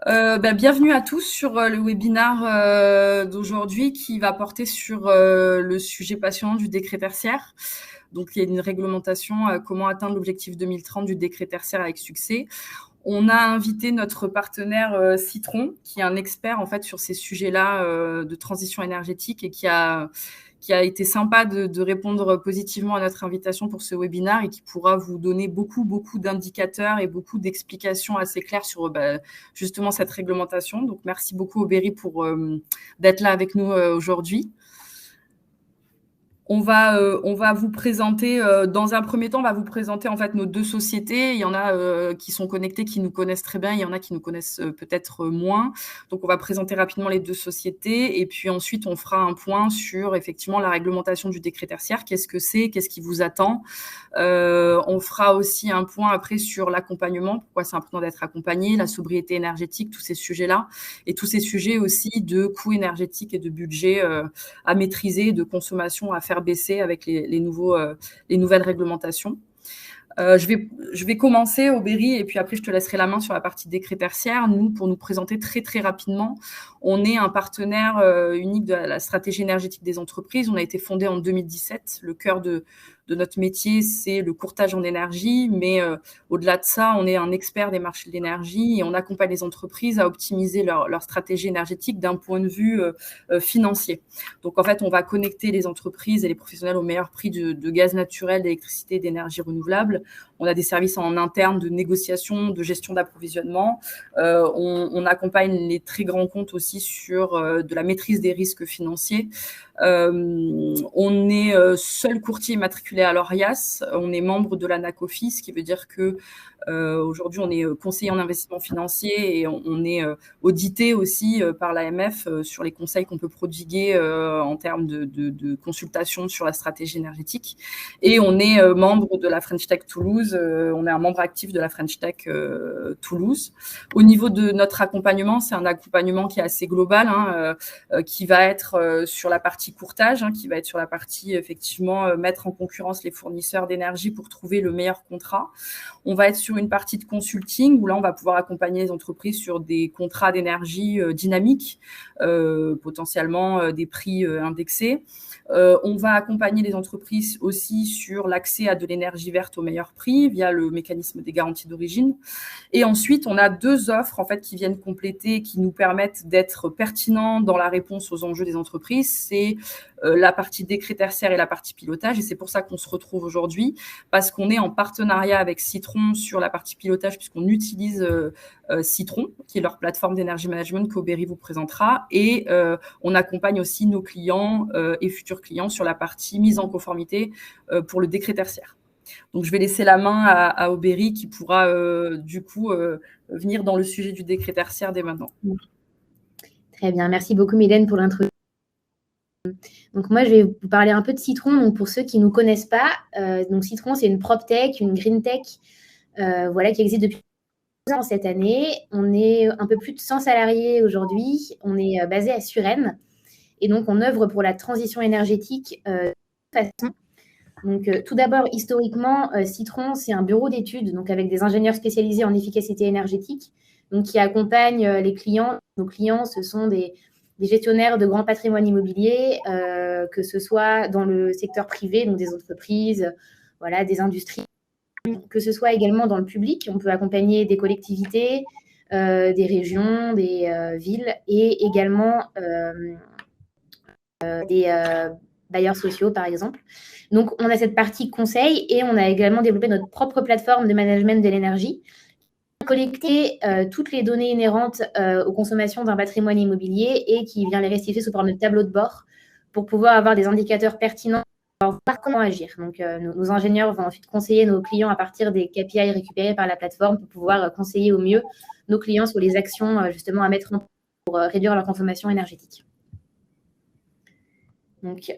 Bienvenue à tous sur le webinaire d'aujourd'hui qui va porter sur le sujet passionnant du décret tertiaire. Donc, il y a une réglementation, comment atteindre l'objectif 2030 du décret tertiaire avec succès. On a invité notre partenaire Citron, qui est un expert en fait sur ces sujets-là de transition énergétique et qui a été sympa de répondre positivement à notre invitation pour ce webinaire et qui pourra vous donner beaucoup d'indicateurs et beaucoup d'explications assez claires sur justement cette réglementation. Donc, merci beaucoup Aubéry pour d'être là avec nous aujourd'hui. On va vous présenter, dans un premier temps, on va vous présenter en fait nos deux sociétés. Il y en a qui sont connectés, qui nous connaissent très bien. Il y en a qui nous connaissent peut-être moins. Donc, on va présenter rapidement les deux sociétés. Et puis ensuite, on fera un point sur effectivement la réglementation du décret tertiaire. Qu'est-ce que c'est? Qu'est-ce qui vous attend? On fera aussi un point après sur l'accompagnement. Pourquoi c'est important d'être accompagné, la sobriété énergétique, tous ces sujets-là. Et tous ces sujets aussi de coûts énergétiques et de budget à maîtriser, de consommation à faire baisser avec les nouvelles réglementations. Je vais commencer, Aubéry, et puis après je te laisserai la main sur la partie décret tertiaire. Nous, pour nous présenter très rapidement, on est un partenaire unique de la stratégie énergétique des entreprises. On a été fondé en 2017. Le cœur de notre métier, c'est le courtage en énergie, mais au-delà de ça, on est un expert des marchés de l'énergie et on accompagne les entreprises à optimiser leur stratégie énergétique d'un point de vue financier. Donc, en fait, on va connecter les entreprises et les professionnels au meilleur prix de gaz naturel, d'électricité et d'énergie renouvelable. On a des services en interne de négociation, de gestion d'approvisionnement. On accompagne les très grands comptes aussi sur de la maîtrise des risques financiers. On est seul courtier immatriculé à l'ORIAS. On est membre de l'ANACOFI, ce qui veut dire que aujourd'hui, on est conseiller en investissement financier et on est audité aussi par l'AMF sur les conseils qu'on peut prodiguer en termes de consultation sur la stratégie énergétique. Et on est membre de la French Tech Toulouse. On est un membre actif de la French Tech Toulouse. Au niveau de notre accompagnement, c'est un accompagnement qui est assez global, qui va être sur la partie courtage, qui va être sur la partie effectivement mettre en concurrence les fournisseurs d'énergie pour trouver le meilleur contrat. On va être sur une partie de consulting où là, on va pouvoir accompagner les entreprises sur des contrats d'énergie dynamiques, potentiellement des prix indexés. On va accompagner les entreprises aussi sur l'accès à de l'énergie verte au meilleur prix via le mécanisme des garanties d'origine. Et ensuite, on a deux offres en fait qui viennent compléter, qui nous permettent d'être pertinents dans la réponse aux enjeux des entreprises. C'est la partie décret tertiaire et la partie pilotage. Et c'est pour ça qu'on se retrouve aujourd'hui, parce qu'on est en partenariat avec Citron sur la partie pilotage, puisqu'on utilise Citron, qui est leur plateforme d'énergie management qu'Aubéry vous présentera. Et on accompagne aussi nos clients et futurs clients sur la partie mise en conformité pour le décret tertiaire. Donc, je vais laisser la main à Aubéry qui pourra du coup venir dans le sujet du décret tertiaire dès maintenant. Très bien, merci beaucoup Mylène pour l'introduction. Donc moi, je vais vous parler un peu de Citron. Donc pour ceux qui ne nous connaissent pas, donc Citron, c'est une PropTech, une Green Tech, voilà, qui existe depuis 2 ans cette année. On est un peu plus de 100 salariés aujourd'hui. On est basé à Suresnes. Et donc, on œuvre pour la transition énergétique de façon. Donc, tout d'abord, historiquement, Citron, c'est un bureau d'études, donc avec des ingénieurs spécialisés en efficacité énergétique, donc qui accompagnent les clients. Nos clients, ce sont des gestionnaires de grands patrimoines immobiliers, que ce soit dans le secteur privé, donc des entreprises, voilà, des industries, que ce soit également dans le public. On peut accompagner des collectivités, des régions, des villes et également des bailleurs sociaux, par exemple. Donc, on a cette partie conseil et on a également développé notre propre plateforme de management de l'énergie, collecter toutes les données inhérentes aux consommations d'un patrimoine immobilier et qui vient les restituer sous forme de tableau de bord pour pouvoir avoir des indicateurs pertinents pour voir comment agir. Donc, nos ingénieurs vont ensuite conseiller nos clients à partir des KPI récupérés par la plateforme pour pouvoir conseiller au mieux nos clients sur les actions justement à mettre en place pour réduire leur consommation énergétique. Donc,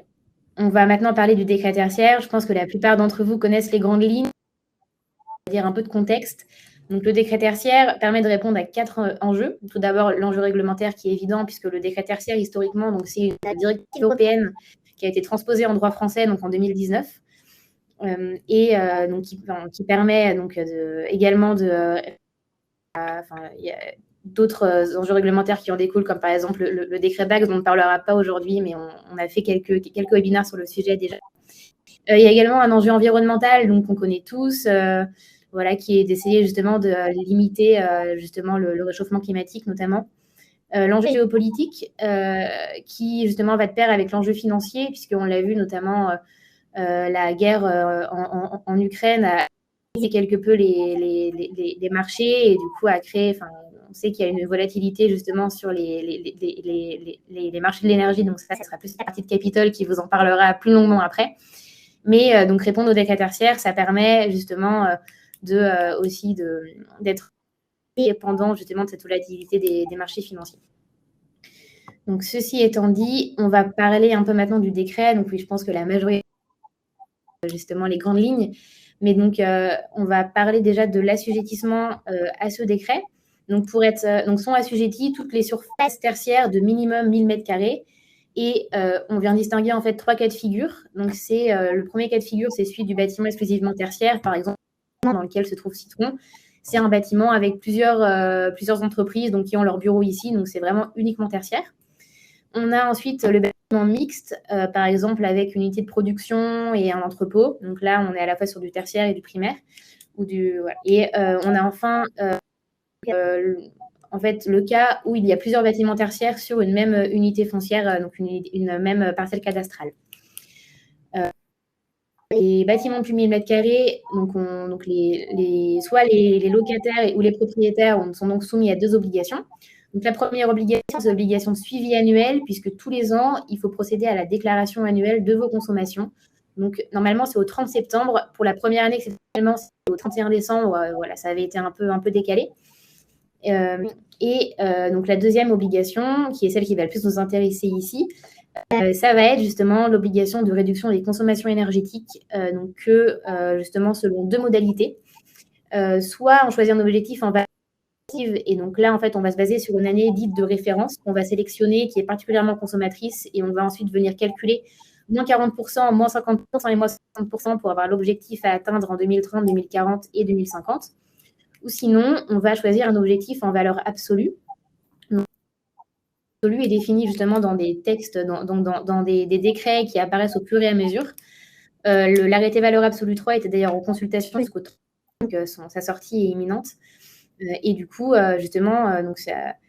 on va maintenant parler du décret tertiaire. Je pense que la plupart d'entre vous connaissent les grandes lignes. On va dire un peu de contexte. Donc, le décret tertiaire permet de répondre à 4 enjeux. Tout d'abord, l'enjeu réglementaire qui est évident puisque le décret tertiaire, historiquement, donc c'est la directive européenne qui a été transposée en droit français donc en 2019 donc qui permet donc également de d'autres enjeux réglementaires qui en découlent, comme par exemple le décret BACS, dont on ne parlera pas aujourd'hui, mais on a fait quelques webinaires sur le sujet déjà. Il y a également un enjeu environnemental, donc qu'on connaît tous, voilà, qui est d'essayer justement de limiter justement le réchauffement climatique notamment. L'enjeu géopolitique qui justement va de pair avec l'enjeu financier, puisqu'on l'a vu notamment la guerre en Ukraine a brisé quelque peu les marchés et du coup a créé, on sait qu'il y a une volatilité justement sur les marchés de l'énergie, donc ça sera plus la partie de Capitol qui vous en parlera plus longuement après. Mais donc répondre aux décrets tertiaires, ça permet justement aussi d'être dépendant justement de cette volatilité des marchés financiers. Donc ceci étant dit, on va parler un peu maintenant du décret. Donc oui, je pense que la majorité, justement les grandes lignes, mais donc on va parler déjà de l'assujettissement à ce décret. Donc donc sont assujetties toutes les surfaces tertiaires de minimum 1000 m². Et on vient distinguer en fait 3 cas de figure. Donc c'est le premier cas de figure, c'est celui du bâtiment exclusivement tertiaire, par exemple dans lequel se trouve Citron. C'est un bâtiment avec plusieurs entreprises donc, qui ont leur bureau ici, donc c'est vraiment uniquement tertiaire. On a ensuite le bâtiment mixte, par exemple avec une unité de production et un entrepôt. Donc là, on est à la fois sur du tertiaire et du primaire. Voilà. Et on a enfin en fait, le cas où il y a plusieurs bâtiments tertiaires sur une même unité foncière, donc une même parcelle cadastrale. Les bâtiments de plus de 1000 m², soit les locataires ou les propriétaires sont donc soumis à 2 obligations. Donc la première obligation, c'est l'obligation de suivi annuel, puisque tous les ans, il faut procéder à la déclaration annuelle de vos consommations. Donc normalement, c'est au 30 septembre. Pour la première année, c'est au 31 décembre. Voilà, ça avait été un peu décalé. Donc la deuxième obligation, qui est celle qui va le plus nous intéresser ici, ça va être justement l'obligation de réduction des consommations énergétiques, justement selon 2 modalités. Soit on choisit un objectif en valeur relative, et donc là en fait on va se baser sur une année dite de référence qu'on va sélectionner qui est particulièrement consommatrice, et on va ensuite venir calculer moins 40%, moins 50% et moins 60% pour avoir l'objectif à atteindre en 2030, 2040 et 2050. Ou sinon, on va choisir un objectif en valeur absolue. L'absolu est défini justement dans des textes, dans des décrets qui apparaissent au fur et à mesure. L'arrêté valeur absolue 3 était d'ailleurs en consultation jusqu'au 30, donc sa sortie est imminente. Et du coup, justement,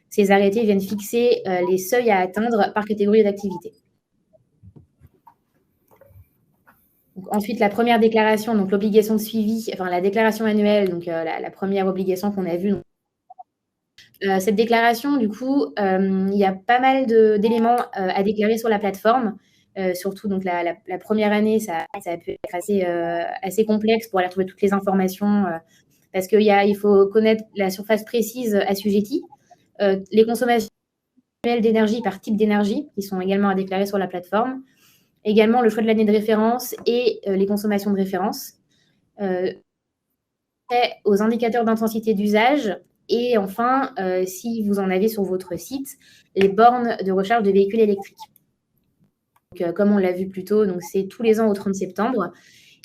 ces arrêtés viennent fixer les seuils à atteindre par catégorie d'activité. Ensuite, la première déclaration, donc l'obligation de suivi, enfin la déclaration annuelle, donc la première obligation qu'on a vue. Cette déclaration, du coup, il y a pas mal d'éléments à déclarer sur la plateforme. Surtout, donc la première année, ça a pu être assez complexe pour aller retrouver toutes les informations, parce qu'il faut connaître la surface précise assujettie, les consommations annuelles d'énergie par type d'énergie, qui sont également à déclarer sur la plateforme. Également, le choix de l'année de référence et les consommations de référence. Aux indicateurs d'intensité d'usage. Et enfin, si vous en avez sur votre site, les bornes de recharge de véhicules électriques. Donc, comme on l'a vu plus tôt, c'est tous les ans au 30 septembre.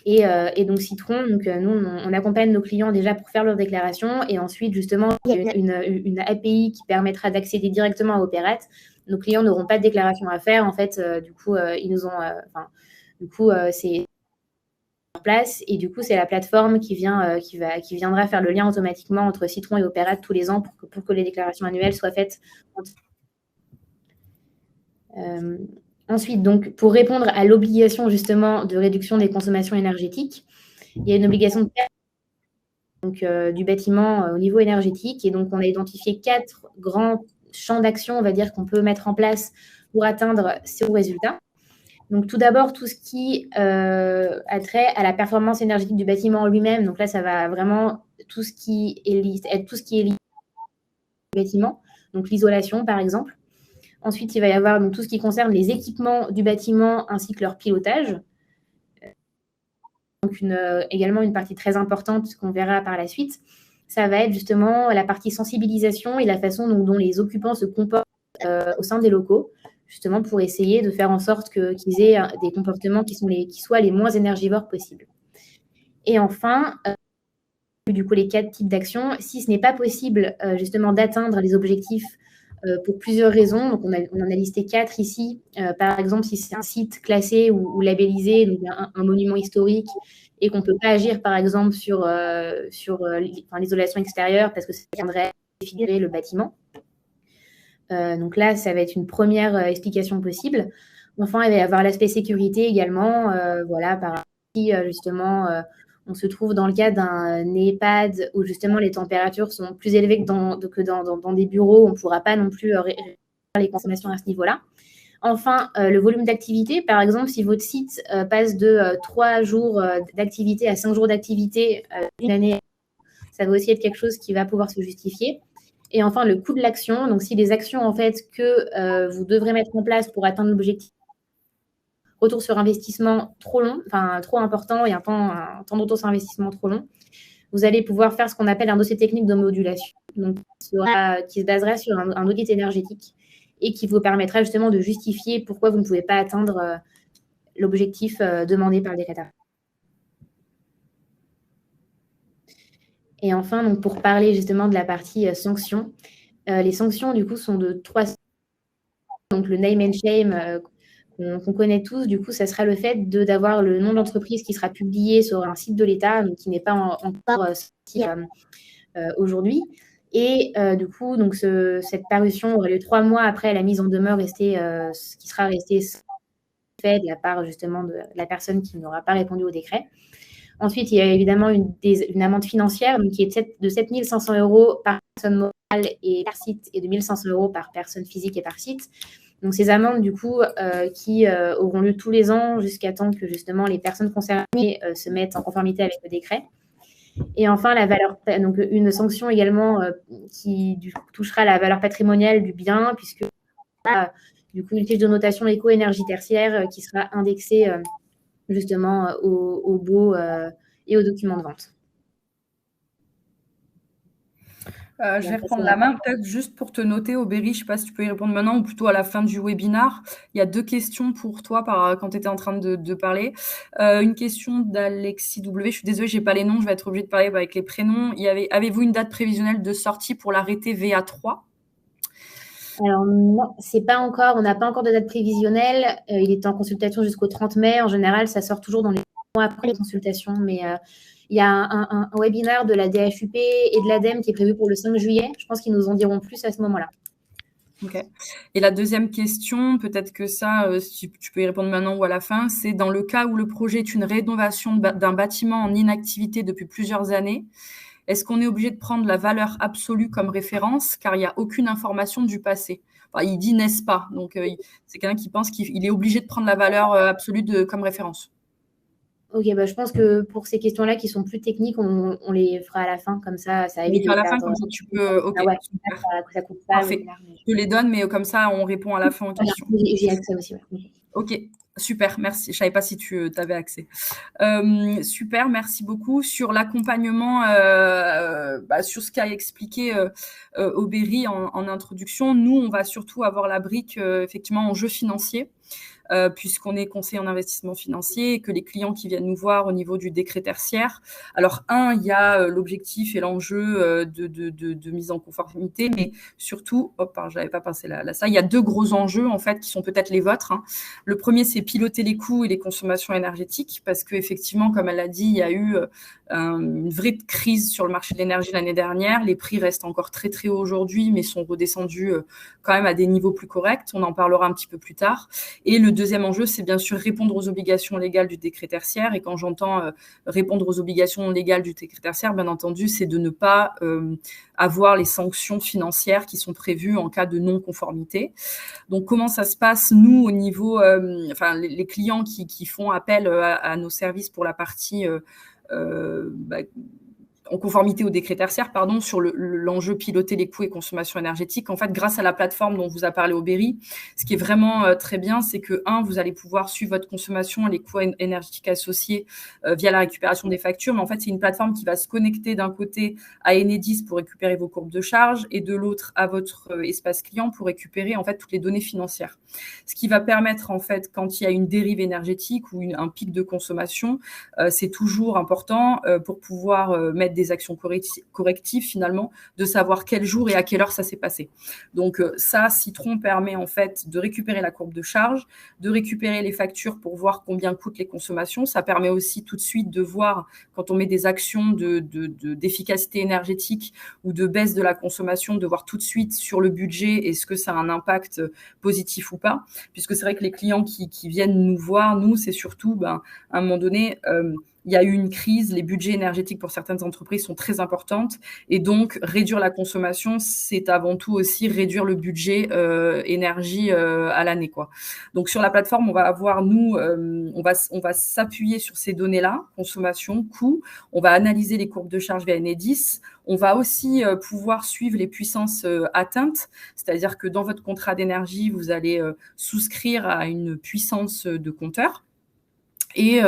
Et donc Citron, nous, on accompagne nos clients déjà pour faire leur déclaration. Et ensuite, justement, il y a une API qui permettra d'accéder directement à Operate. Nos clients n'auront pas de déclaration à faire. En fait, du coup, ils nous ont... c'est en place. Et du coup, c'est la plateforme qui viendra faire le lien automatiquement entre Citron et Operate tous les ans pour que les déclarations annuelles soient faites. Ensuite, donc, pour répondre à l'obligation justement de réduction des consommations énergétiques, il y a une obligation du bâtiment au niveau énergétique. Et donc, on a identifié 4 grands champs d'action, on va dire, qu'on peut mettre en place pour atteindre ces résultats. Donc, tout d'abord, tout ce qui a trait à la performance énergétique du bâtiment lui-même. Donc là, ça va vraiment tout ce qui est lié au bâtiment. Donc, l'isolation, par exemple. Ensuite, il va y avoir donc, tout ce qui concerne les équipements du bâtiment ainsi que leur pilotage. Donc, également une partie très importante qu'on verra par la suite. Ça va être justement la partie sensibilisation et la façon dont les occupants se comportent au sein des locaux, justement pour essayer de faire en sorte qu'ils aient des comportements qui soient les moins énergivores possibles. Et enfin, du coup les 4 types d'actions. Si ce n'est pas possible justement d'atteindre les objectifs pour plusieurs raisons, donc on en a listé 4 ici. Par exemple, si c'est un site classé ou labellisé, donc un monument historique, et qu'on ne peut pas agir par exemple sur l'isolation extérieure parce que ça viendrait défigurer le bâtiment. Donc là, ça va être une première explication possible. Enfin, il va y avoir l'aspect sécurité également. Voilà, par exemple, justement, on se trouve dans le cadre d'un EHPAD où justement les températures sont plus élevées que dans des bureaux. On ne pourra pas non plus réduire les consommations à ce niveau-là. Enfin, le volume d'activité, par exemple, si votre site passe de 3 jours d'activité à 5 jours d'activité une année, ça va aussi être quelque chose qui va pouvoir se justifier. Et enfin, le coût de l'action. Donc, si les actions en fait que vous devrez mettre en place pour atteindre l'objectif, retour sur investissement trop long, enfin trop important et un temps de retour sur investissement trop long, vous allez pouvoir faire ce qu'on appelle un dossier technique de modulation, donc qui se baserait sur un audit énergétique et qui vous permettra justement de justifier pourquoi vous ne pouvez pas atteindre l'objectif demandé par le décrétaire. Et enfin, donc, pour parler justement de la partie sanctions, les sanctions, du coup, sont de 3. Donc, le name and shame qu'on connaît tous, du coup, ça sera le fait d'avoir le nom d'entreprise qui sera publié sur un site de l'État, donc qui n'est pas encore sorti aujourd'hui. Et du coup, donc, cette parution aurait lieu 3 mois après la mise en demeure qui sera resté fait de la part justement de la personne qui n'aura pas répondu au décret. Ensuite, il y a évidemment une amende financière donc, qui est de 7 500 € par personne morale et par site et de 1 500 € par personne physique et par site. Donc, ces amendes, du coup, qui auront lieu tous les ans jusqu'à temps que, justement, les personnes concernées se mettent en conformité avec le décret. Et enfin, donc une sanction également qui touchera la valeur patrimoniale du bien, puisque, du coup, une fiche de notation éco-énergie tertiaire qui sera indexée justement aux baux et aux documents de vente. Je vais reprendre la main, peut-être juste pour te noter, Aubéry, je ne sais pas si tu peux y répondre maintenant ou plutôt à la fin du webinaire. Il y a 2 questions pour toi quand tu étais en train de parler. Une question d'Alexis W. Je suis désolée, je n'ai pas les noms, je vais être obligée de parler avec les prénoms. Avez-vous une date prévisionnelle de sortie pour l'arrêté VA3 ? Alors non, c'est pas encore, on n'a pas encore de date prévisionnelle. Il est en consultation jusqu'au 30 mai. En général, ça sort toujours dans les mois après les consultations, mais il y a un webinaire de la DHUP et de l'ADEME qui est prévu pour le 5 juillet. Je pense qu'ils nous en diront plus à ce moment-là. Ok. Et la deuxième question, peut-être que ça, si tu peux y répondre maintenant ou à la fin, c'est dans le cas où le projet est une rénovation d'un bâtiment en inactivité depuis plusieurs années, est-ce qu'on est obligé de prendre la valeur absolue comme référence car il n'y a aucune information du passé? Enfin, il dit n'est-ce pas? Donc, c'est quelqu'un qui pense qu'il est obligé de prendre la valeur absolue comme référence. Ok, bah, je pense que pour ces questions-là qui sont plus techniques, on les fera à la fin, comme ça évite de à la perdre. fin, comme ça tu peux. Ok, ouais, super. ça coûte pas. Parfait. Je te les donne, mais comme ça, on répond à la fin aux questions. J'ai accès aussi. Ouais. Ok, super, merci. Je ne savais pas si tu avais accès. Super, merci beaucoup. Sur l'accompagnement, sur ce qu'a expliqué Aubéry en introduction, nous, on va surtout avoir la brique, effectivement, enjeux financiers. Puisqu'on est conseiller en investissement financier et que les clients qui viennent nous voir au niveau du décret tertiaire, alors il y a l'objectif et l'enjeu de mise en conformité, mais surtout, j'avais pas pensé là ça, il y a 2 gros enjeux en fait qui sont peut-être les vôtres. Le premier, c'est piloter les coûts et les consommations énergétiques, parce que effectivement, comme elle l'a dit, il y a eu une vraie crise sur le marché de l'énergie l'année dernière. Les prix restent encore très très hauts aujourd'hui, mais sont redescendus quand même à des niveaux plus corrects. On en parlera un petit peu plus tard. Et le deuxième enjeu, c'est bien sûr répondre aux obligations légales du décret tertiaire. Et quand j'entends répondre aux obligations légales du décret tertiaire, bien entendu, c'est de ne pas avoir les sanctions financières qui sont prévues en cas de non-conformité. Donc, comment ça se passe, nous, au niveau, les clients qui font appel à nos services pour la partie en conformité au décret tertiaire, sur l'enjeu piloter les coûts et consommation énergétique. En fait, grâce à la plateforme dont vous a parlé Aubéry, ce qui est vraiment très bien, c'est que, vous allez pouvoir suivre votre consommation et les coûts énergétiques associés via la récupération des factures. Mais en fait, c'est une plateforme qui va se connecter d'un côté à Enedis pour récupérer vos courbes de charge et de l'autre à votre espace client pour récupérer en fait toutes les données financières. Ce qui va permettre en fait, quand il y a une dérive énergétique ou un pic de consommation, c'est toujours important pour pouvoir mettre des des actions correctives finalement, de savoir quel jour et à quelle heure ça s'est passé. Donc ça, Citron permet en fait de récupérer la courbe de charge, de récupérer les factures pour voir combien coûtent les consommations. Ça permet aussi tout de suite de voir quand on met des actions d'efficacité énergétique ou de baisse de la consommation, de voir tout de suite sur le budget est-ce que ça a un impact positif ou pas. Puisque c'est vrai que les clients qui viennent nous voir, nous, c'est surtout, à un moment donné, il y a eu une crise, les budgets énergétiques pour certaines entreprises sont très importantes et donc réduire la consommation, c'est avant tout aussi réduire le budget énergie à l'année, quoi. Donc sur la plateforme, on va avoir on va s'appuyer sur ces données-là, consommation, coût, on va analyser les courbes de charge via Enedis, on va aussi pouvoir suivre les puissances atteintes, c'est-à-dire que dans votre contrat d'énergie, vous allez souscrire à une puissance de compteur. Et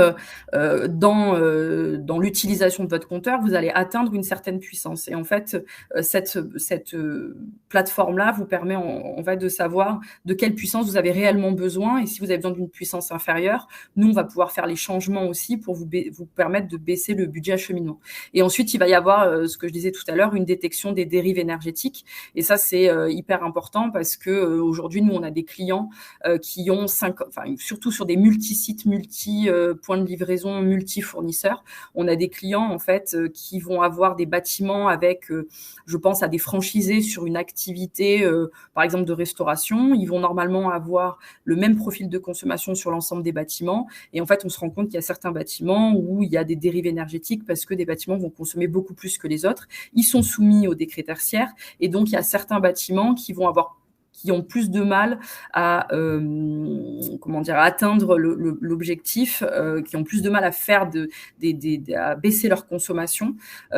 dans l'utilisation de votre compteur, vous allez atteindre une certaine puissance. Et en fait, cette plateforme-là vous permet en fait de savoir de quelle puissance vous avez réellement besoin. Et si vous avez besoin d'une puissance inférieure, nous, on va pouvoir faire les changements aussi pour vous permettre de baisser le budget acheminement. Et ensuite, il va y avoir, ce que je disais tout à l'heure, une détection des dérives énergétiques. Et ça, c'est hyper important parce que aujourd'hui, nous, on a des clients qui ont surtout sur des multi-sites, points de livraison multi-fournisseurs. On a des clients en fait qui vont avoir des bâtiments avec, je pense à des franchisés sur une activité, par exemple de restauration. Ils vont normalement avoir le même profil de consommation sur l'ensemble des bâtiments. Et en fait, on se rend compte qu'il y a certains bâtiments où il y a des dérives énergétiques parce que des bâtiments vont consommer beaucoup plus que les autres. Ils sont soumis au décret tertiaire et donc il y a certains bâtiments qui ont plus de mal à atteindre l'objectif, qui ont plus de mal à faire à baisser leur consommation.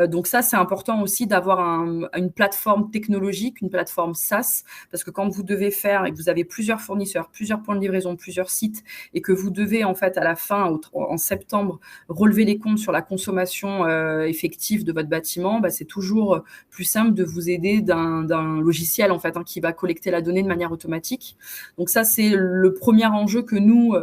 Donc ça, c'est important aussi d'avoir une plateforme technologique, une plateforme SaaS, parce que quand vous devez faire et que vous avez plusieurs fournisseurs, plusieurs points de livraison, plusieurs sites, et que vous devez en fait à la fin, en septembre, relever les comptes sur la consommation effective de votre bâtiment, c'est toujours plus simple de vous aider d'un logiciel en fait qui va collecter la donnée de manière automatique. Donc ça, c'est le premier enjeu que nous,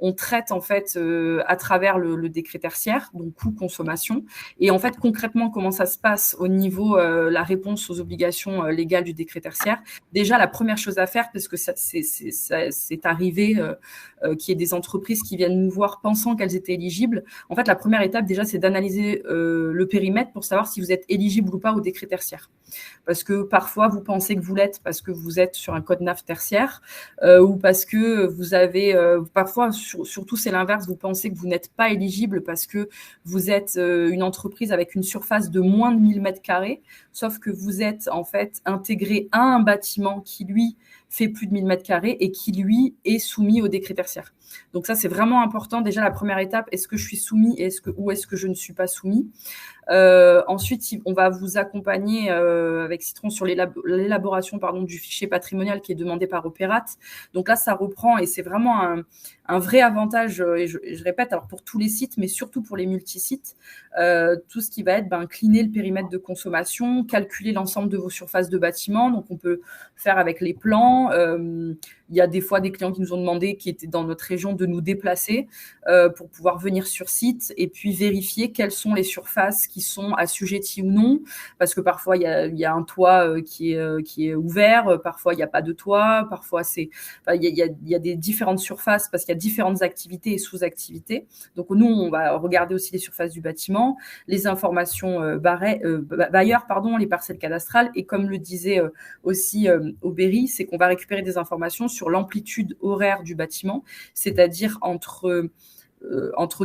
on traite en fait à travers le décret tertiaire, donc coût consommation. Et en fait, concrètement, comment ça se passe au niveau la réponse aux obligations légales du décret tertiaire. Déjà, la première chose à faire, parce que c'est arrivé qu'il y ait des entreprises qui viennent nous voir pensant qu'elles étaient éligibles. En fait, la première étape, déjà, c'est d'analyser le périmètre pour savoir si vous êtes éligible ou pas au décret tertiaire. Parce que parfois, vous pensez que vous l'êtes parce que vous êtes sur un code NAF tertiaire ou parce que vous avez, parfois, surtout c'est l'inverse, vous pensez que vous n'êtes pas éligible parce que vous êtes une entreprise avec une surface de moins de 1000 mètres carrés, sauf que vous êtes en fait intégré à un bâtiment qui, lui, fait plus de 1000 mètres carrés et qui, lui, est soumis au décret tertiaire. Donc ça, c'est vraiment important. Déjà, la première étape, est-ce que je suis soumis ou est-ce que je ne suis pas soumis? Ensuite, on va vous accompagner avec Citron sur l'élaboration du fichier patrimonial qui est demandé par Opérate. Donc là, ça reprend et c'est vraiment un vrai avantage, et je répète, alors pour tous les sites, mais surtout pour les multisites, tout ce qui va être cleaner le périmètre de consommation, calculer l'ensemble de vos surfaces de bâtiment. Donc, on peut faire avec les plans. Il y a des fois des clients qui nous ont demandé, qui étaient dans notre région, de nous déplacer pour pouvoir venir sur site et puis vérifier quelles sont les surfaces qui sont assujetties ou non, parce que parfois il y a un toit qui est ouvert, parfois il n'y a pas de toit, parfois il y a des différentes surfaces parce qu'il y a différentes activités et sous-activités. Donc nous, on va regarder aussi les surfaces du bâtiment, les informations bailleurs, les parcelles cadastrales, et comme le disait aussi Aubéry, c'est qu'on va récupérer des informations sur l'amplitude horaire du bâtiment, c'est-à-dire entre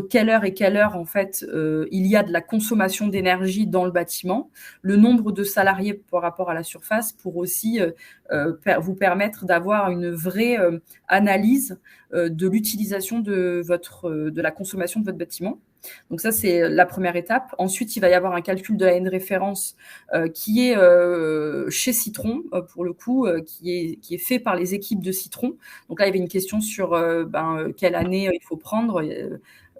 quelle heure et quelle heure en fait il y a de la consommation d'énergie dans le bâtiment, le nombre de salariés par rapport à la surface, pour aussi vous permettre d'avoir une vraie analyse de l'utilisation de la consommation de votre bâtiment. Donc ça, c'est la première étape. Ensuite, il va y avoir un calcul de la N référence qui est chez Citron, pour le coup, qui est fait par les équipes de Citron. Donc là, il y avait une question sur quelle année il faut prendre.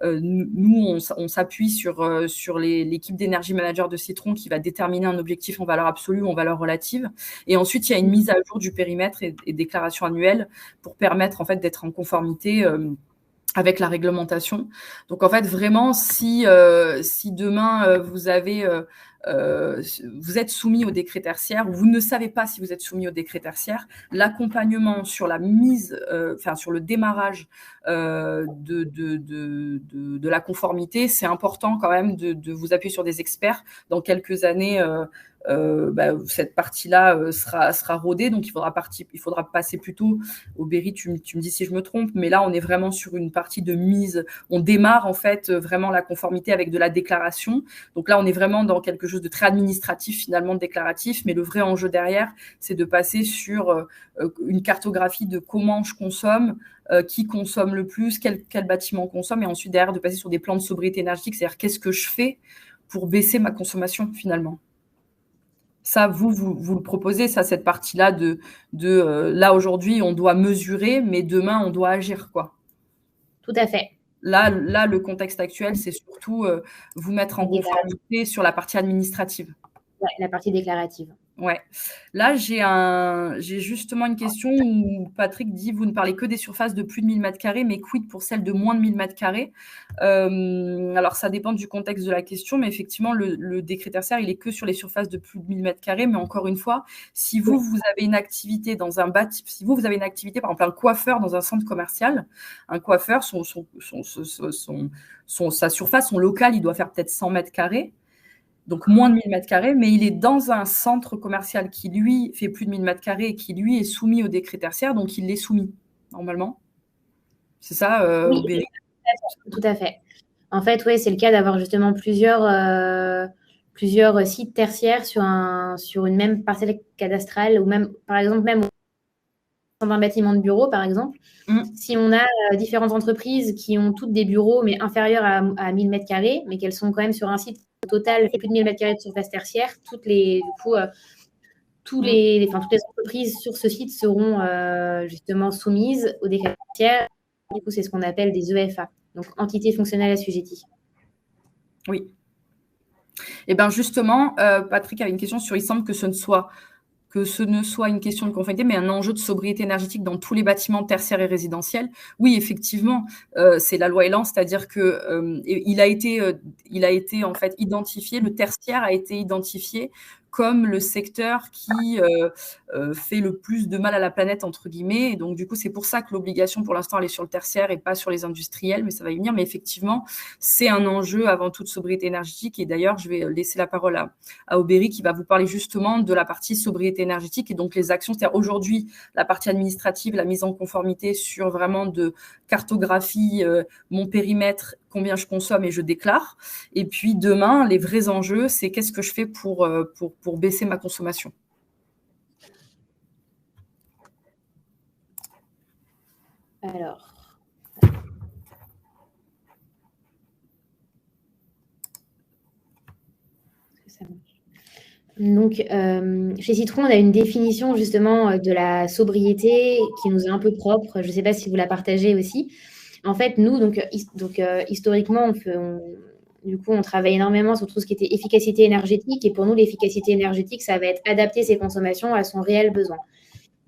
Nous, on s'appuie sur l'équipe d'énergie manager de Citron qui va déterminer un objectif en valeur absolue ou en valeur relative. Et ensuite, il y a une mise à jour du périmètre et déclaration annuelle pour permettre en fait d'être en conformité avec la réglementation. Donc en fait, vraiment, si demain vous avez vous êtes soumis au décret tertiaire, ou vous ne savez pas si vous êtes soumis au décret tertiaire, l'accompagnement sur la mise, sur le démarrage de la conformité, c'est important quand même de vous appuyer sur des experts. Dans quelques années, cette partie-là sera rodée, donc il faudra passer plutôt au Berry, tu me dis si je me trompe, mais là on est vraiment sur une partie de mise, on démarre en fait vraiment la conformité avec de la déclaration, donc là on est vraiment dans quelque chose de très administratif finalement, déclaratif, mais le vrai enjeu derrière c'est de passer sur une cartographie de comment je consomme, qui consomme le plus, quel bâtiment consomme, et ensuite derrière de passer sur des plans de sobriété énergétique, c'est-à-dire qu'est-ce que je fais pour baisser ma consommation finalement. Ça, vous le proposez, ça, cette partie-là là, aujourd'hui, on doit mesurer, mais demain, on doit agir, quoi. Tout à fait. Là, le contexte actuel, c'est surtout vous mettre en conformité sur la partie administrative. Ouais, la partie déclarative. Ouais. Là, j'ai justement une question où Patrick dit, vous ne parlez que des surfaces de plus de 1000 m², mais quid pour celles de moins de 1000 m²? Alors, ça dépend du contexte de la question, mais effectivement, le décret tertiaire, il est que sur les surfaces de plus de 1000 m². Mais encore une fois, si vous avez une activité dans un bâtiment, si vous avez une activité, par exemple, un coiffeur dans un centre commercial, un coiffeur, sa surface, son local, il doit faire peut-être 100 m². Donc moins de 1000 m², mais il est dans un centre commercial qui, lui, fait plus de 1000 m² et qui, lui, est soumis au décret tertiaire, donc il l'est soumis, normalement. C'est ça, oui, tout à fait. En fait, oui, c'est le cas d'avoir justement plusieurs sites tertiaires sur une même parcelle cadastrale, ou même, par exemple, même dans un bâtiment de bureau, par exemple. Si on a différentes entreprises qui ont toutes des bureaux, mais inférieurs à 1000 m², mais qu'elles sont quand même sur un site total plus de 1000 m² de surface tertiaire, toutes les entreprises sur ce site seront justement soumises au décret tertiaire. Du coup, c'est ce qu'on appelle des EFA, donc entités fonctionnelles assujetties. Oui. Et bien justement, Patrick avait une question sur, il semble que ce ne soit une question de conformité, mais un enjeu de sobriété énergétique dans tous les bâtiments tertiaires et résidentiels. Oui, effectivement, c'est la loi Elan, c'est-à-dire que il a été en fait identifié, le tertiaire a été identifié comme le secteur qui fait le plus de mal à la planète, entre guillemets. Et donc, du coup, c'est pour ça que l'obligation, pour l'instant, elle est sur le tertiaire et pas sur les industriels, mais ça va y venir. Mais effectivement, c'est un enjeu avant toute sobriété énergétique. Et d'ailleurs, je vais laisser la parole à Aubéry qui va vous parler justement de la partie sobriété énergétique et donc les actions. C'est-à-dire aujourd'hui, la partie administrative, la mise en conformité sur vraiment de cartographie, mon périmètre, combien je consomme et je déclare. Et puis demain, les vrais enjeux, c'est qu'est-ce que je fais pour baisser ma consommation. Alors. Donc, chez Citron, on a une définition justement de la sobriété qui nous est un peu propre. Je ne sais pas si vous la partagez aussi. En fait, nous, historiquement, on travaille énormément sur tout ce qui était efficacité énergétique. Et pour nous, l'efficacité énergétique, ça va être adapter ses consommations à son réel besoin.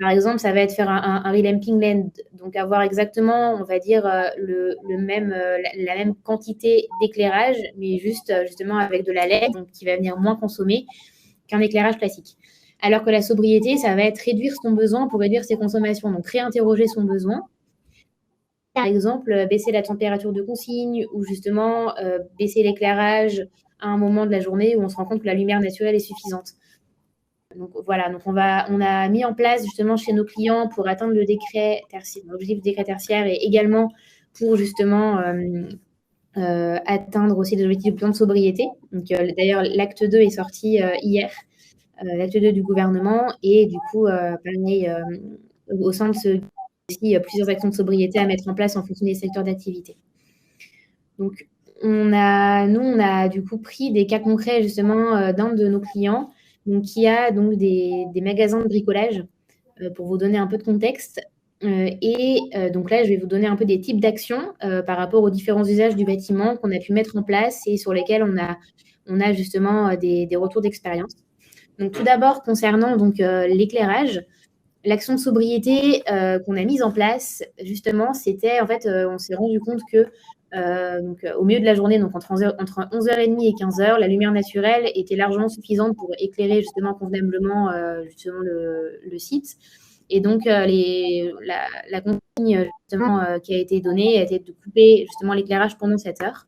Par exemple, ça va être faire un relamping land, donc avoir exactement, on va dire, la même quantité d'éclairage, mais justement avec de la LED, donc qui va venir moins consommer qu'un éclairage classique. Alors que la sobriété, ça va être réduire son besoin pour réduire ses consommations, donc réinterroger son besoin. Par exemple, baisser la température de consigne ou justement baisser l'éclairage à un moment de la journée où on se rend compte que la lumière naturelle est suffisante. Donc voilà, donc on a mis en place justement chez nos clients pour atteindre l'objectif du décret tertiaire et également pour justement atteindre aussi les objectifs du plan de sobriété. Donc d'ailleurs, l'acte 2 est sorti hier, l'acte 2 du gouvernement, et du coup, pareil, au sein de ce aussi plusieurs actions de sobriété à mettre en place en fonction des secteurs d'activité. Donc on a du coup pris des cas concrets justement d'un de nos clients, donc qui a donc des magasins de bricolage, pour vous donner un peu de contexte. Donc là, je vais vous donner un peu des types d'actions par rapport aux différents usages du bâtiment qu'on a pu mettre en place et sur lesquels on a justement des retours d'expérience. Donc tout d'abord, concernant donc l'éclairage, l'action de sobriété qu'on a mise en place, justement, c'était en fait, on s'est rendu compte que Donc, au milieu de la journée, donc entre 11h30 et 15h, la lumière naturelle était largement suffisante pour éclairer justement convenablement justement le site. Et donc, la consigne justement, qui a été donnée a été de couper justement l'éclairage pendant cette heure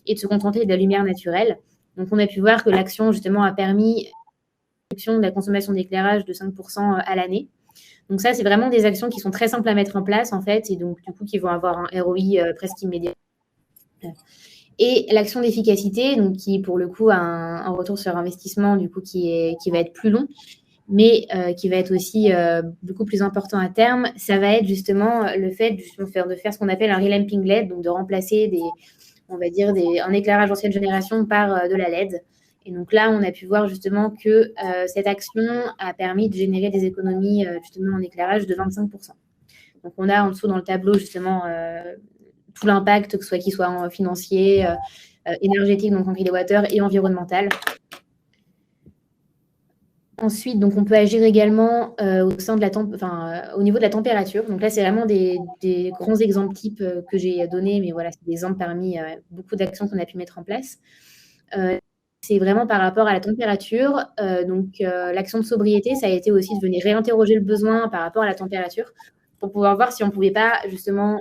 et de se contenter de la lumière naturelle. Donc, on a pu voir que l'action justement a permis une réduction de la consommation d'éclairage de 5% à l'année. Donc ça, c'est vraiment des actions qui sont très simples à mettre en place, en fait, et donc, du coup, qui vont avoir un ROI presque immédiat. Et l'action d'efficacité, donc qui, pour le coup, a un retour sur investissement, du coup, qui va être plus long, mais qui va être aussi beaucoup plus important à terme, ça va être justement le fait de faire ce qu'on appelle un relamping LED, donc de remplacer un éclairage ancienne génération par de la LED. Et donc là, on a pu voir justement que cette action a permis de générer des économies justement en éclairage de 25%. Donc on a en dessous dans le tableau justement tout l'impact, qu'il soit financier, énergétique, donc en kilowattheure, et environnemental. Ensuite, donc on peut agir également au niveau de la température. Donc là, c'est vraiment des grands exemples types que j'ai donnés, mais voilà, c'est des exemples parmi beaucoup d'actions qu'on a pu mettre en place. C'est vraiment par rapport à la température. L'action de sobriété, ça a été aussi de venir réinterroger le besoin par rapport à la température pour pouvoir voir si on ne pouvait pas justement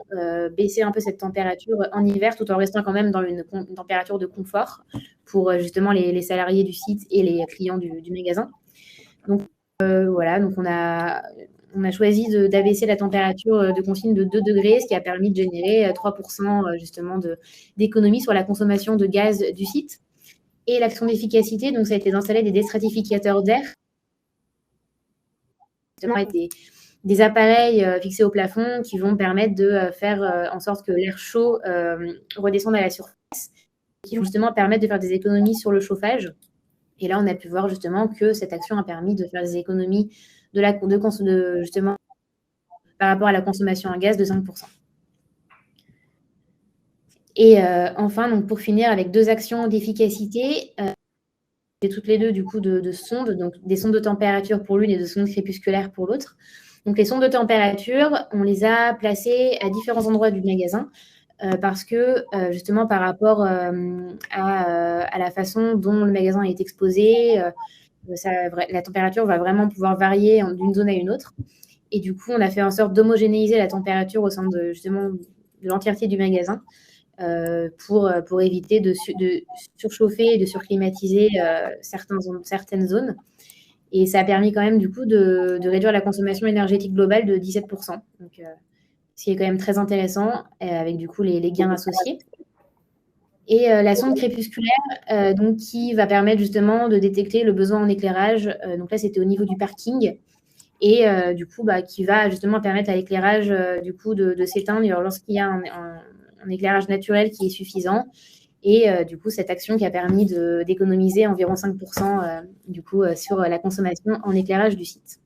baisser un peu cette température en hiver tout en restant quand même dans une température de confort pour justement les salariés du site et les clients du magasin. Donc voilà, donc on a choisi d'abaisser la température de consigne de 2 degrés, ce qui a permis de générer 3% justement d'économie sur la consommation de gaz du site. Et l'action d'efficacité, donc ça a été d'installer des déstratificateurs d'air, justement avec des appareils fixés au plafond qui vont permettre de faire en sorte que l'air chaud redescende à la surface, qui vont justement permettre de faire des économies sur le chauffage. Et là, on a pu voir justement que cette action a permis de faire des économies justement par rapport à la consommation en gaz de 5%. Et enfin, donc pour finir avec 2 actions d'efficacité, toutes les deux du coup de sondes, donc des sondes de température pour l'une et de sondes crépusculaires pour l'autre. Donc les sondes de température, on les a placées à différents endroits du magasin parce que justement par rapport à la façon dont le magasin est exposé, la température va vraiment pouvoir varier d'une zone à une autre. Et du coup, on a fait en sorte d'homogénéiser la température au sein de l'entièreté du magasin pour éviter de surchauffer et de surclimatiser certaines zones. Et ça a permis quand même du coup de réduire la consommation énergétique globale de 17%. Donc, ce qui est quand même très intéressant avec du coup les gains associés. Et la sonde crépusculaire, donc, qui va permettre justement de détecter le besoin en éclairage. Donc là, c'était au niveau du parking. Et du coup, qui va justement permettre à l'éclairage du coup de s'éteindre lorsqu'il y a un éclairage naturel qui est suffisant. Et du coup, cette action qui a permis d'économiser environ 5% du coup, sur la consommation en éclairage du site.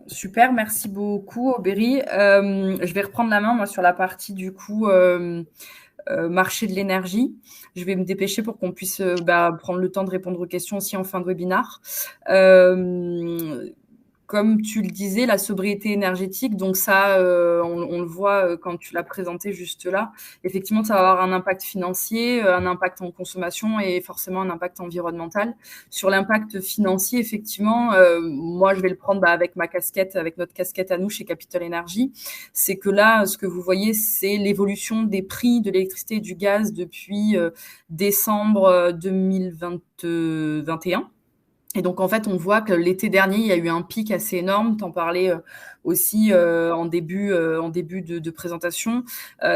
Super, merci beaucoup Aubéry. Je vais reprendre la main moi sur la partie du coup marché de l'énergie. Je vais me dépêcher pour qu'on puisse prendre le temps de répondre aux questions aussi en fin de webinaire. Comme tu le disais, la sobriété énergétique, donc ça, on le voit quand tu l'as présenté juste là. Effectivement, ça va avoir un impact financier, un impact en consommation et forcément un impact environnemental. Sur l'impact financier, effectivement, moi, je vais le prendre avec notre casquette à nous chez Capital Energy. C'est que là, ce que vous voyez, c'est l'évolution des prix de l'électricité et du gaz depuis décembre 2021. Et donc, en fait, on voit que l'été dernier, il y a eu un pic assez énorme. T'en parlais aussi en début de présentation.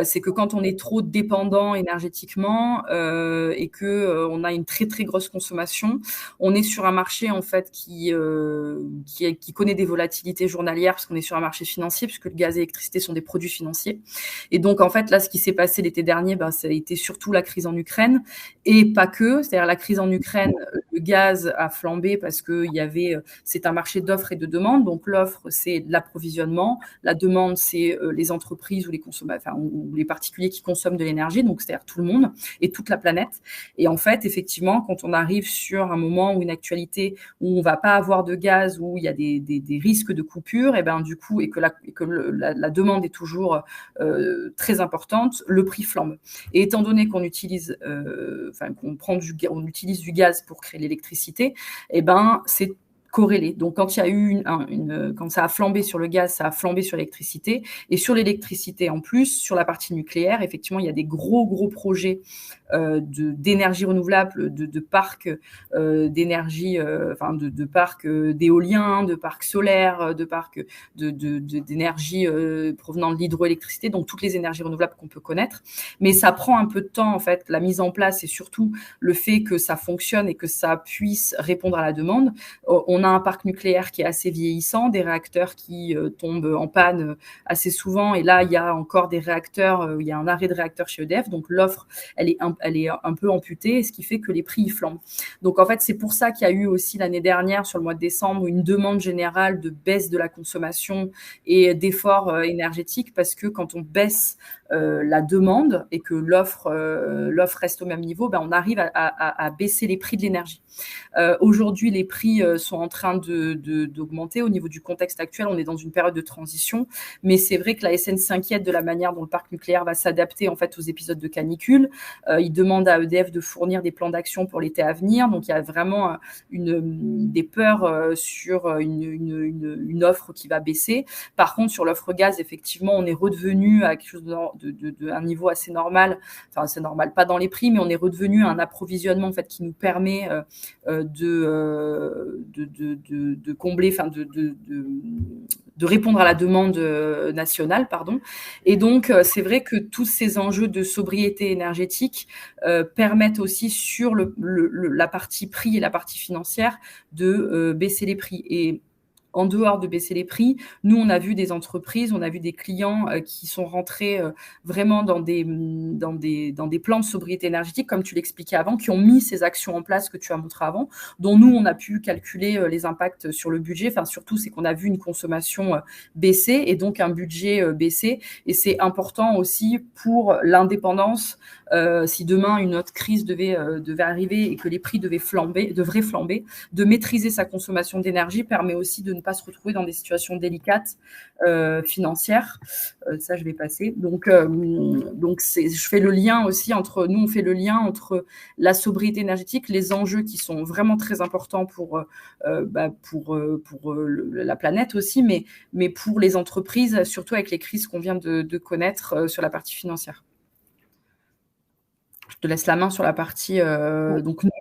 C'est que quand on est trop dépendant énergétiquement et que on a une très, très grosse consommation, on est sur un marché, en fait, qui connaît des volatilités journalières parce qu'on est sur un marché financier puisque le gaz et l'électricité sont des produits financiers. Et donc, en fait, là, ce qui s'est passé l'été dernier, ça a été surtout la crise en Ukraine et pas que. C'est-à-dire la crise en Ukraine, le le gaz a flambé parce que c'est un marché d'offres et de demandes. Donc l'offre, c'est l'approvisionnement, la demande, c'est les entreprises ou les consommateurs, ou les particuliers qui consomment de l'énergie, donc c'est-à-dire tout le monde et toute la planète. Et en fait, effectivement, quand on arrive sur un moment ou une actualité où on va pas avoir de gaz, où il y a des risques de coupure, et ben du coup, et que la demande est toujours très importante, le prix flambe. Et étant donné qu'on utilise, on utilise du gaz pour créer l'électricité, et ben c'est corrélé. Donc, quand il y a eu quand ça a flambé sur le gaz, ça a flambé sur l'électricité. Et sur l'électricité, en plus, sur la partie nucléaire, effectivement, il y a des gros projets d'énergie renouvelable, de parcs d'énergie, de parcs d'éolien, de parcs solaires, de parcs d'énergie provenant de l'hydroélectricité, donc toutes les énergies renouvelables qu'on peut connaître. Mais ça prend un peu de temps, en fait, la mise en place et surtout le fait que ça fonctionne et que ça puisse répondre à la demande. On a un parc nucléaire qui est assez vieillissant, des réacteurs qui tombent en panne assez souvent. Et là, il y a encore des réacteurs, il y a un arrêt de réacteurs chez EDF. Donc, l'offre, elle est un peu amputée, ce qui fait que les prix y flambent. Donc, en fait, c'est pour ça qu'il y a eu aussi l'année dernière, sur le mois de décembre, une demande générale de baisse de la consommation et d'efforts énergétiques, parce que quand on baisse la demande et que l'offre reste au même niveau, ben on arrive à baisser les prix de l'énergie. Aujourd'hui, les prix sont en train d'augmenter. Au niveau du contexte actuel, on est dans une période de transition, mais c'est vrai que la SN s'inquiète de la manière dont le parc nucléaire va s'adapter en fait aux épisodes de canicule. Il demande à EDF de fournir des plans d'action pour l'été à venir. Donc il y a vraiment des peurs sur une offre qui va baisser. Par contre, sur l'offre gaz, effectivement, on est redevenu à quelque chose un niveau assez normal. Enfin, c'est normal, pas dans les prix, mais on est redevenu à un approvisionnement en fait qui nous permet de combler, enfin de répondre à la demande nationale, pardon. Et donc, c'est vrai que tous ces enjeux de sobriété énergétique permettent aussi sur la partie prix et la partie financière de baisser les prix. Et en dehors de baisser les prix, nous, on a vu des entreprises, on a vu des clients qui sont rentrés vraiment dans des plans de sobriété énergétique, comme tu l'expliquais avant, qui ont mis ces actions en place que tu as montré avant, dont nous, on a pu calculer les impacts sur le budget. Enfin, surtout, c'est qu'on a vu une consommation baisser et donc un budget baisser. Et c'est important aussi pour l'indépendance. Si demain une autre crise devait arriver et que les prix devraient flamber, de maîtriser sa consommation d'énergie permet aussi de ne pas se retrouver dans des situations délicates financières. Ça, je vais passer. Donc je fais le lien aussi entre nous, on fait le lien entre la sobriété énergétique, les enjeux qui sont vraiment très importants pour la planète aussi, mais pour les entreprises, surtout avec les crises qu'on vient de connaître sur la partie financière. Je te laisse la main sur la partie.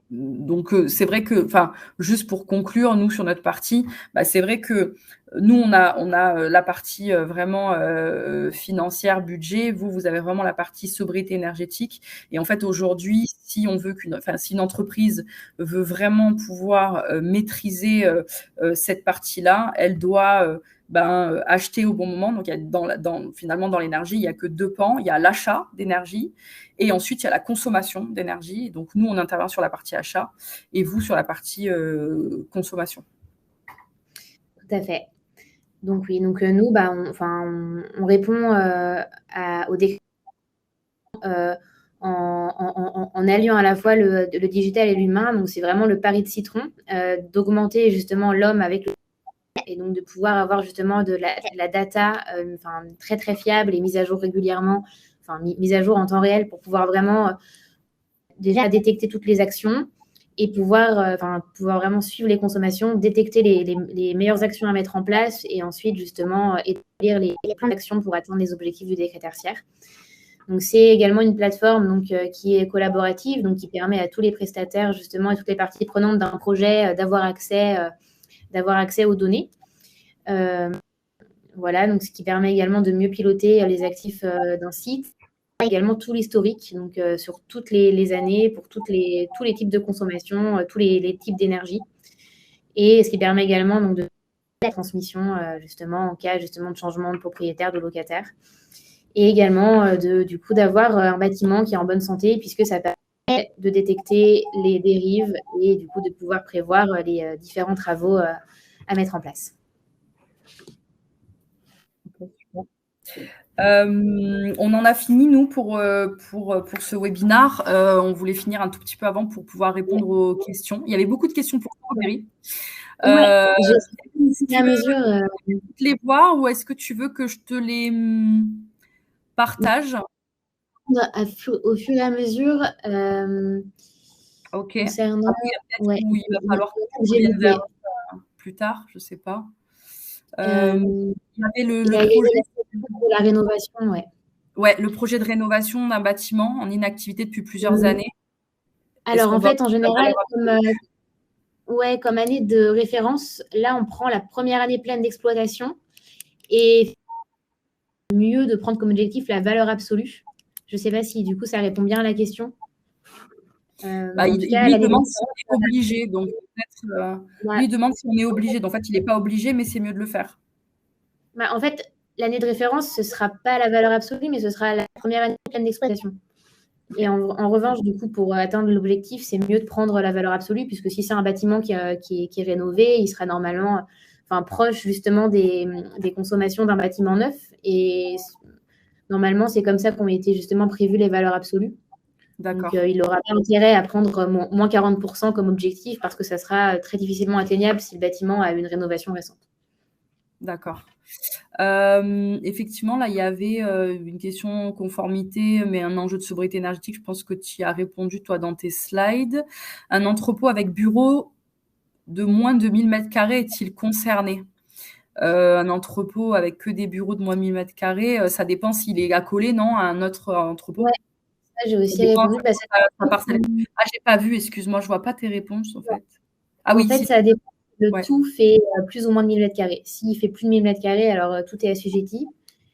Donc, c'est vrai que, enfin, juste pour conclure, nous sur notre partie, c'est vrai que nous on a la partie vraiment financière, budget. Vous avez vraiment la partie sobriété énergétique. Et en fait, aujourd'hui, si une entreprise veut vraiment pouvoir maîtriser cette partie-là, elle doit acheter au bon moment. Donc, finalement, dans l'énergie, il n'y a que deux pans. Il y a l'achat d'énergie et ensuite, il y a la consommation d'énergie. Donc, nous, on intervient sur la partie achat et vous sur la partie consommation. Tout à fait. Donc, oui. Donc, nous, on répond au décret en alliant à la fois le digital et l'humain. Donc, c'est vraiment le pari de Citron d'augmenter justement l'homme avec le et donc de pouvoir avoir justement de la data très très fiable et mise à jour régulièrement, mise à jour en temps réel pour pouvoir vraiment déjà détecter toutes les actions et pouvoir vraiment suivre les consommations, détecter les meilleures actions à mettre en place et ensuite justement établir les plans d'action pour atteindre les objectifs du décret tertiaire. Donc, c'est également une plateforme qui est collaborative, donc qui permet à tous les prestataires justement et toutes les parties prenantes d'un projet d'avoir accès aux données. Voilà, donc ce qui permet également de mieux piloter les actifs d'un site. Également tout l'historique, donc sur toutes les années, pour tous les types de consommation, tous les types d'énergie. Et ce qui permet également donc, de la transmission justement en cas justement de changement de propriétaire, de locataire. Et également du coup d'avoir un bâtiment qui est en bonne santé puisque ça permet de détecter les dérives et du coup de pouvoir prévoir les différents travaux à mettre en place. On en a fini, nous, pour ce webinaire. On voulait finir un tout petit peu avant pour pouvoir répondre aux questions. Il y avait beaucoup de questions pour toi, Berry. Si tu veux les voir ou est-ce que tu veux que je te les partage au fur et à mesure Ok. concernant où il va falloir que tu reviennes vers plus tard, je ne sais pas. Il y avait le projet de la rénovation, le projet de rénovation d'un bâtiment en inactivité depuis plusieurs années. Alors, en fait, en général, comme année de référence, là, on prend la première année pleine d'exploitation et mieux de prendre comme objectif la valeur absolue. Je ne sais pas si, du coup, ça répond bien à la question. Il demande si on est obligé. Donc, peut-être, lui, il demande si on est obligé. Donc, en fait, il n'est pas obligé, mais c'est mieux de le faire. En fait, l'année de référence, ce ne sera pas la valeur absolue, mais ce sera la première année pleine d'exploitation. Et en revanche, du coup, pour atteindre l'objectif, c'est mieux de prendre la valeur absolue, puisque si c'est un bâtiment qui est rénové, il sera normalement proche justement des consommations d'un bâtiment neuf. Et normalement, c'est comme ça qu'ont été justement prévues les valeurs absolues. D'accord. Donc, il n'aura pas intérêt à prendre moins 40% comme objectif, parce que ça sera très difficilement atteignable si le bâtiment a une rénovation récente. D'accord. Effectivement, là, il y avait une question conformité, mais un enjeu de sobriété énergétique. Je pense que tu y as répondu, toi, dans tes slides. Un entrepôt avec bureau de moins de 1000 m² est-il concerné ? Un entrepôt avec que des bureaux de moins de 1000 m², ça dépend s'il est accolé, non, à un autre entrepôt. Ouais, ça, j'ai aussi répondu. J'ai pas vu, excuse-moi, je vois pas tes réponses, en fait. Ah oui, en fait, ça dépend. Tout fait plus ou moins de 1000 m². S'il fait plus de 1000 m², alors tout est assujetti,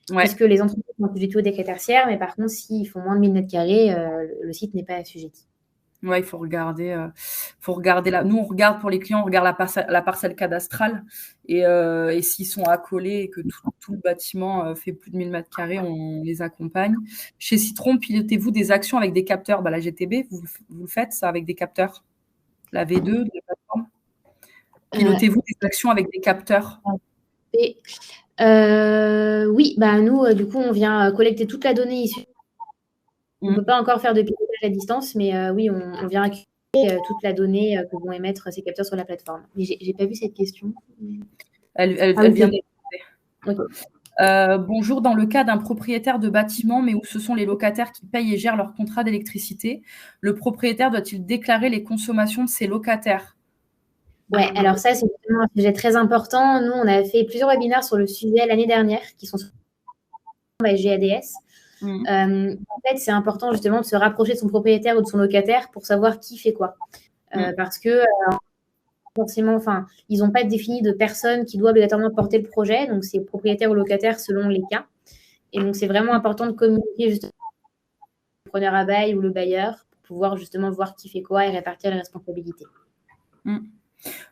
puisque les entreprises sont assujetties au décret tertiaire, mais par contre, s'ils font moins de 1000 m², le site n'est pas assujetti. Ouais, il faut regarder là. Nous, on regarde pour les clients, on regarde la parcelle cadastrale et s'ils sont accolés et que tout le bâtiment fait plus de 1000 m², on les accompagne. Chez Citron, pilotez-vous des actions avec des capteurs ? La GTB, vous le faites ça avec des capteurs ? La V2 de la plateforme ? Pilotez-vous des actions avec des capteurs ? Oui, nous, du coup, on vient collecter toute la donnée issue. On ne peut pas encore faire de pilotage à distance, mais oui, on vient récupérer toute la donnée que vont émettre ces capteurs sur la plateforme. Mais je n'ai pas vu cette question. Elle vient d'être posée. Bonjour, dans le cas d'un propriétaire de bâtiment, mais où ce sont les locataires qui payent et gèrent leur contrat d'électricité, le propriétaire doit-il déclarer les consommations de ses locataires ? Ouais, alors ça, c'est vraiment un sujet très important. Nous, on a fait plusieurs webinaires sur le sujet l'année dernière, qui sont sur GADS. En fait, c'est important justement de se rapprocher de son propriétaire ou de son locataire pour savoir qui fait quoi. Parce que forcément, ils n'ont pas défini de personne qui doit obligatoirement porter le projet. Donc, c'est propriétaire ou locataire selon les cas. Et donc, c'est vraiment important de communiquer justement avec le preneur à bail ou le bailleur pour pouvoir justement voir qui fait quoi et répartir les responsabilités.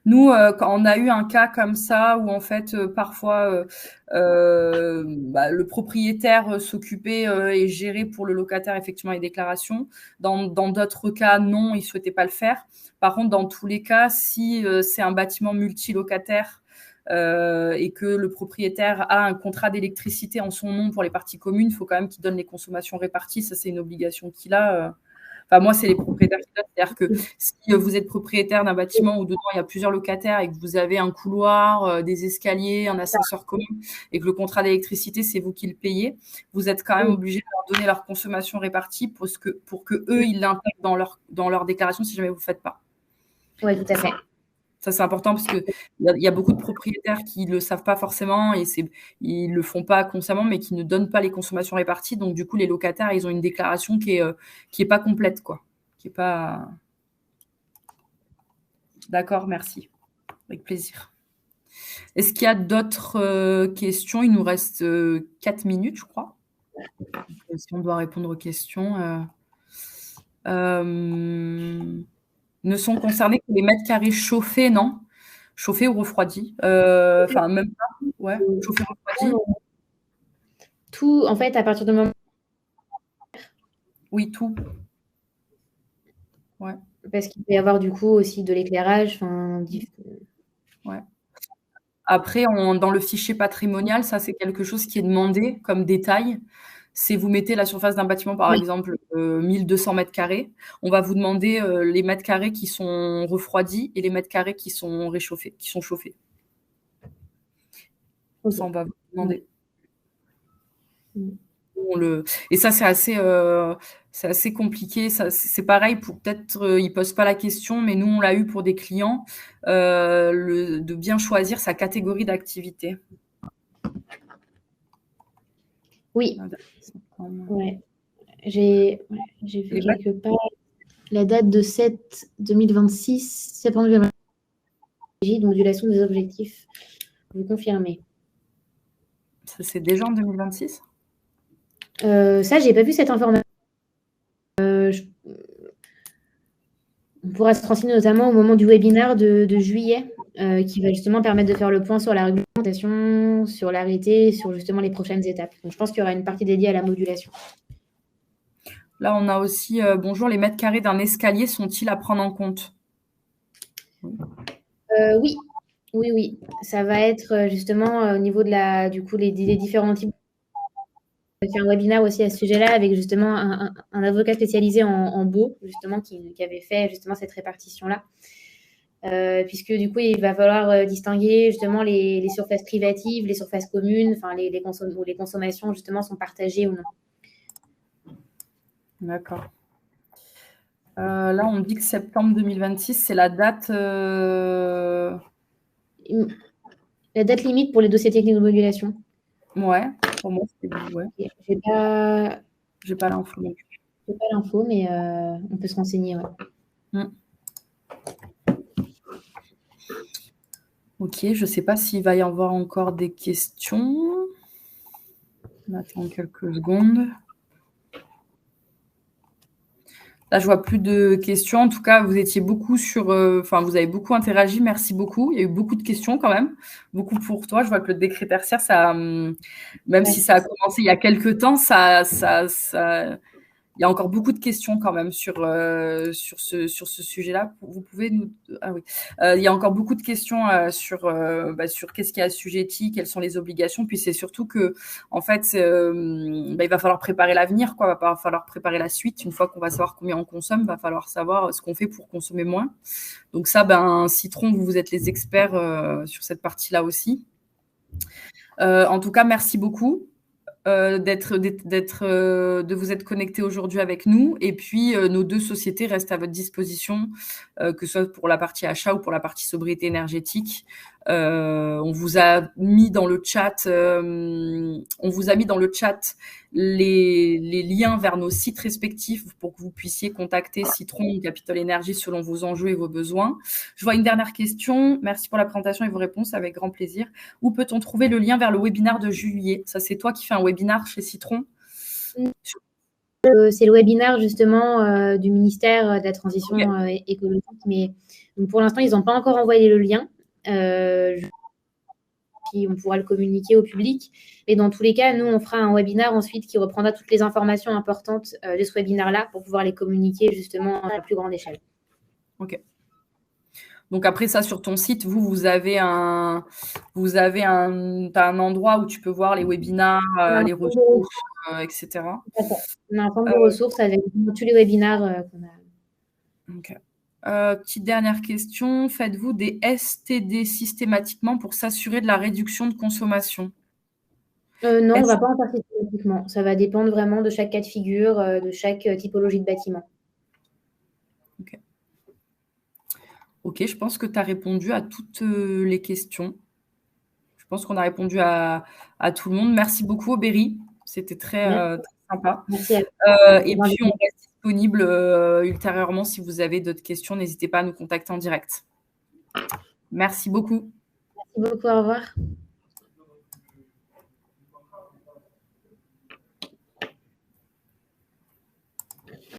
Nous, quand on a eu un cas comme ça où en fait parfois le propriétaire s'occupait et gérait pour le locataire effectivement les déclarations. Dans d'autres cas, non, il souhaitait pas le faire. Par contre, dans tous les cas, si c'est un bâtiment multilocataire et que le propriétaire a un contrat d'électricité en son nom pour les parties communes, il faut quand même qu'il donne les consommations réparties. Ça, c'est une obligation qu'il a. Moi, c'est les propriétaires qui donnent. C'est-à-dire que si vous êtes propriétaire d'un bâtiment où dedans, il y a plusieurs locataires et que vous avez un couloir, des escaliers, un ascenseur commun et que le contrat d'électricité, c'est vous qui le payez, vous êtes quand même obligé de leur donner leur consommation répartie pour que eux, ils l'intègrent dans leur déclaration si jamais vous ne le faites pas. Oui, tout à fait. Ça, c'est important parce qu'il y a beaucoup de propriétaires qui ne le savent pas forcément et ils ne le font pas consciemment, mais qui ne donnent pas les consommations réparties. Donc, du coup, les locataires, ils ont une déclaration qui est pas complète, quoi. Qui est pas... D'accord, merci. Avec plaisir. Est-ce qu'il y a d'autres questions ? Il nous reste 4 minutes, je crois. Si on doit répondre aux questions... ne sont concernés que les mètres carrés chauffés, non ? Chauffés ou refroidis ? Même pas. Ouais, chauffés ou refroidis. Tout, en fait, à partir du moment... Oui, tout. Ouais. Parce qu'il peut y avoir du coup aussi de l'éclairage. Ouais. Après, dans le fichier patrimonial, ça, c'est quelque chose qui est demandé comme détail. Si vous mettez la surface d'un bâtiment, par Oui. exemple, 1200 mètres carrés, on va vous demander les mètres carrés qui sont refroidis et les mètres carrés qui sont réchauffés, qui sont chauffés. Okay. Ça, on va vous demander. Ouais. Et ça, c'est assez compliqué. C'est pareil pour peut-être, ils posent pas la question, mais nous, on l'a eu pour des clients, de bien choisir sa catégorie d'activité. Oui. Ouais. J'ai vu quelque part la date de 7-2026, septembre 2026, modulation des objectifs. Vous confirmez? Ça, c'est déjà en 2026? Ça, j'ai pas vu cette information. On pourra se renseigner notamment au moment du webinaire de juillet, qui va justement permettre de faire le point sur la réglementation, sur l'arrêté, sur justement les prochaines étapes. Donc, je pense qu'il y aura une partie dédiée à la modulation. Là, on a aussi, bonjour, les mètres carrés d'un escalier sont-ils à prendre en compte? Oui. Oui. Ça va être justement au niveau de du coup, les différents types. On a fait un webinaire aussi à ce sujet-là avec justement un avocat spécialisé en baux, justement, qui avait fait justement cette répartition-là. Puisque du coup, il va falloir distinguer justement les surfaces privatives, les surfaces communes, enfin où les consommations justement sont partagées ou non. D'accord. Là, on dit que septembre 2026, c'est la date. La date limite pour les dossiers techniques de modulation. Ouais, pour moi, c'est ouais. J'ai pas l'info. J'ai pas l'info, mais on peut se renseigner. Ouais. Ok, je sais pas s'il va y avoir encore des questions. On attend quelques secondes. Là, je vois plus de questions. En tout cas, vous étiez beaucoup vous avez beaucoup interagi. Merci beaucoup. Il y a eu beaucoup de questions quand même. Beaucoup pour toi. Je vois que le décret tertiaire, ça, même si ça a commencé il y a quelques temps, il y a encore beaucoup de questions quand même sur ce sujet-là. Vous pouvez nous... Ah oui. Il y a encore beaucoup de questions sur qu'est-ce qui est assujetti, quelles sont les obligations. Puis c'est surtout que, en fait, il va falloir préparer l'avenir, quoi. Il va falloir préparer la suite. Une fois qu'on va savoir combien on consomme, il va falloir savoir ce qu'on fait pour consommer moins. Donc ça, Citron, vous êtes les experts sur cette partie-là aussi. En tout cas, merci beaucoup. De vous être connecté aujourd'hui avec nous. Et puis, nos deux sociétés restent à votre disposition, que ce soit pour la partie achat ou pour la partie sobriété énergétique. On vous a mis dans le chat, les liens vers nos sites respectifs pour que vous puissiez contacter Citron ou Capital Énergie selon vos enjeux et vos besoins. Je vois une dernière question. Merci pour la présentation et vos réponses, avec grand plaisir. Où peut-on trouver le lien vers le webinaire de juillet? Ça, c'est toi qui fais un webinaire chez Citron? C'est le webinaire justement du ministère de la Transition écologique, mais donc, pour l'instant, ils n'ont pas encore envoyé le lien. Puis on pourra le communiquer au public. Et dans tous les cas, nous, on fera un webinaire ensuite qui reprendra toutes les informations importantes de ce webinaire-là pour pouvoir les communiquer justement à la plus grande échelle. Ok. Donc après ça, sur ton site, vous avez un endroit où tu peux voir les webinaires, les ressources, etc. On a un centre de ressources avec tous les webinaires qu'on a. Ok. Petite dernière question. Faites-vous des STD systématiquement pour s'assurer de la réduction de consommation? Non, on ne va pas en faire systématiquement. Ça va dépendre vraiment de chaque cas de figure, de chaque typologie de bâtiment. Ok, je pense que tu as répondu à toutes les questions. Je pense qu'on a répondu à tout le monde. Merci beaucoup, Aubéry. C'était très sympa. Merci à vous. Et puis, on reste disponible ultérieurement. Si vous avez d'autres questions, n'hésitez pas à nous contacter en direct. Merci beaucoup. Merci beaucoup. Au revoir.